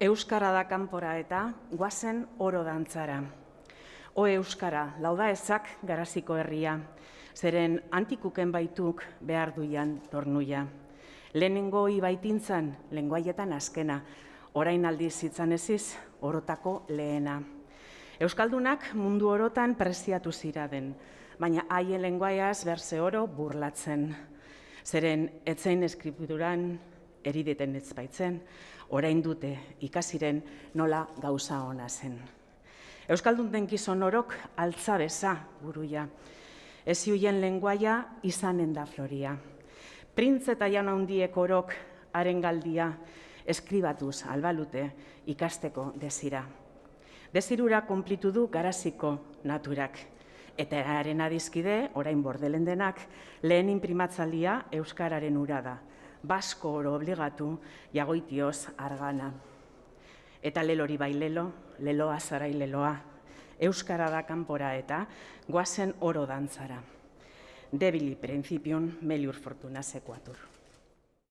Euskara da kanpora eta goazen oro dantzara. O Euskara, lauda ezak garaziko herria, zeren antikuken baituk behar duian tornuia. Lehenengo baitintzan, lenguaietan azkena, orain aldiz zitzan eziz, orotako lehena. Euskaldunak mundu orotan preziatu ziraden, baina haien lenguaiaz berze oro burlatzen. Zeren etzein eskripturan erideten ez baitzen, orain dute ikasiren nola gauza ona zen. Euskaldun den gizon orok altza beza buruia, ez ziuien lenguaia izanen da floria. Printz eta jaun handiek orok haren galdia eskribatuz albalute ikasteko desira. Desirura konplitu du garaziko naturak, eta haren adizkide, orain bordelen denak, lehen inprimatzalia euskararen ura da. Basko oro obligatu, jagoitioz argana. Eta lelori bai lelo, leloa zarai leloa, euskara da kanpora eta goazen oro dantzara. Debili principium melior fortuna sequatur.